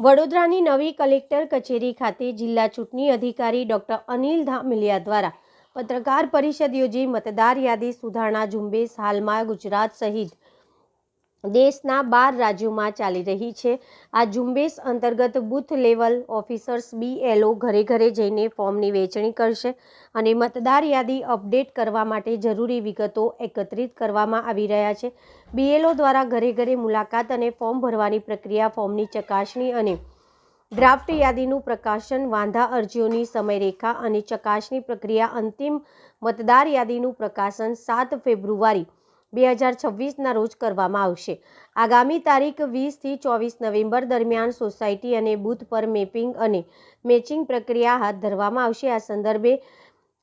વડોદરાની નવી કલેક્ટર કચેરી ખાતે જિલ્લા ચૂંટણી અધિકારી ડોક્ટર અનિલ ધામેલિયા દ્વારા પત્રકાર પરિષદ યોજી મતદાર યાદી સુધારણા ઝુંબેશ હાલમાં ગુજરાત સહિત દેશના 12 રાજ્યોમાં ચાલી રહી છે। આ ઝુંબેશ અંતર્ગત બૂથ લેવલ ઓફિસર્સ BLO ઘરે ઘરે જઈને ફોર્મની વહેંચણી કરશે અને મતદાર યાદી અપડેટ કરવા માટે જરૂરી વિગતો એકત્રિત કરવામાં આવી રહ્યા છે। BLO દ્વારા ઘરે ઘરે મુલાકાત અને ફોર્મ ભરવાની પ્રક્રિયા, ફોર્મની ચકાસણી અને ડ્રાફ્ટ યાદીનું પ્રકાશન, વાંધા અરજીઓની સમયરેખા અને ચકાસણી પ્રક્રિયા, અંતિમ મતદાર યાદીનું પ્રકાશન 7 ફેબ્રુઆરી 2026ના રોજ કરવામાં આવશે। આગામી તારીખ 20 થી 24 નવેમ્બર દરમિયાન સોસાયટી અને બૂથ પર મેપિંગ અને મેચિંગ પ્રક્રિયા હાથ ધરવામાં આવશે। આ સંદર્ભે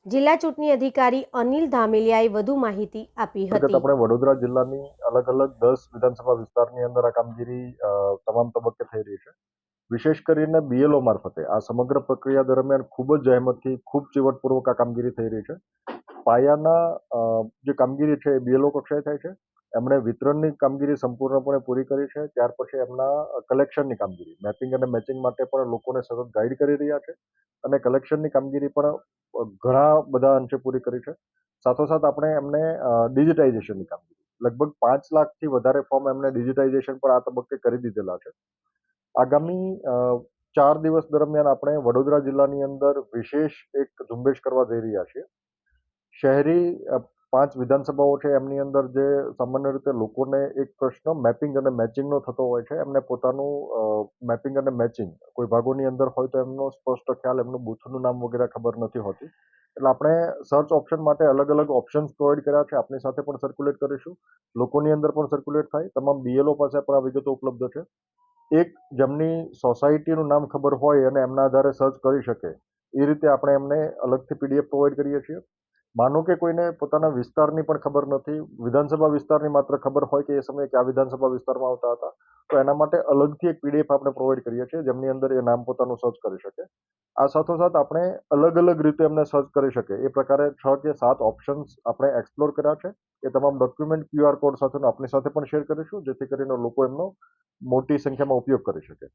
જિલ્લા ચૂંટણી અધિકારી અનિલ ધામેલિયાએ વધુ માહિતી આપી હતી। આપણે વડોદરા જિલ્લાની અલગ અલગ 10 વિધાનસભા વિસ્તારની અંદર આ કામગીરી તમામ તબક્કે થઈ રહી છે। વિશેષ કરીને BLO મારફતે આ સમગ્ર પ્રક્રિયા દરમિયાન ખૂબ જ જહેમતથી, ખૂબ ચીવટપૂર્વક આ કામગીરી થઈ રહી છે। પાયાના જે કામગીરી છે એ BLO કક્ષાએ થાય છે। એમણે વિતરણની કામગીરી સંપૂર્ણપણે પૂરી કરી છે। ત્યાર પછી એમના કલેક્શનની કામગીરી, મેપિંગ અને મેચિંગ માટે પણ લોકોને સતત ગાઈડ કરી રહ્યા છે અને કલેક્શનની કામગીરી પણ ઘણા બધા અંશે પૂરી કરી છે। સાથોસાથ આપણે એમને ડિજિટાઇઝેશનની કામગીરી, લગભગ 5 લાખથી વધારે ફોર્મ એમને ડિજિટાઇઝેશન પર આ તબક્કે કરી દીધેલા છે। આગામી 4 દિવસ દરમિયાન આપણે વડોદરા જિલ્લાની અંદર વિશેષ એક ઝુંબેશ કરવા જઈ રહ્યા છીએ। શહેરી 5 વિધાનસભાઓ છે, એમની અંદર જે સામાન્ય રીતે લોકોને એક પ્રશ્ન મેપિંગ અને મેચિંગનો થતો હોય છે। એમને પોતાનું મેપિંગ અને મેચિંગ કોઈ ભાગોની અંદર હોય તો એમનો સ્પષ્ટ ખ્યાલ, એમનું બૂથનું નામ વગેરે ખબર નથી હોતી। એટલે આપણે સર્ચ ઓપ્શન માટે અલગ અલગ ઓપ્શન્સ પ્રોવાઈડ કર્યા છે। આપની સાથે પણ સર્ક્યુલેટ કરીશું, લોકોની અંદર પણ સર્ક્યુલેટ થાય, તમામ BLO પાસે પણ આ વિગતો ઉપલબ્ધ છે। એક જેમની સોસાયટીનું નામ ખબર હોય અને એમના આધારે સર્ચ કરી શકે એ રીતે આપણે એમને અલગથી PDF પ્રોવાઈડ કરીએ છીએ। માનો કે કોઈને પોતાના વિસ્તારની પણ ખબર નથી, વિધાનસભા વિસ્તારની માત્ર ખબર હોય કે એ સમયે કયા વિધાનસભા વિસ્તારમાં આવતા હતા, તો એના માટે અલગથી એક PDF આપણે પ્રોવાઈડ કરીએ છીએ, જેમની અંદર એ નામ પોતાનું સર્ચ કરી શકે। આ સાથોસાથ આપણે અલગ અલગ રીતે એમને સર્ચ કરી શકે એ પ્રકારે 6 કે 7 ઓપ્શન્સ આપણે એક્સપ્લોર કર્યા છે। એ તમામ ડોક્યુમેન્ટ QR કોડ સાથે આપની સાથે પણ શેર કરીશું, જેથી કરીને લોકો એમનો મોટી સંખ્યામાં ઉપયોગ કરી શકે।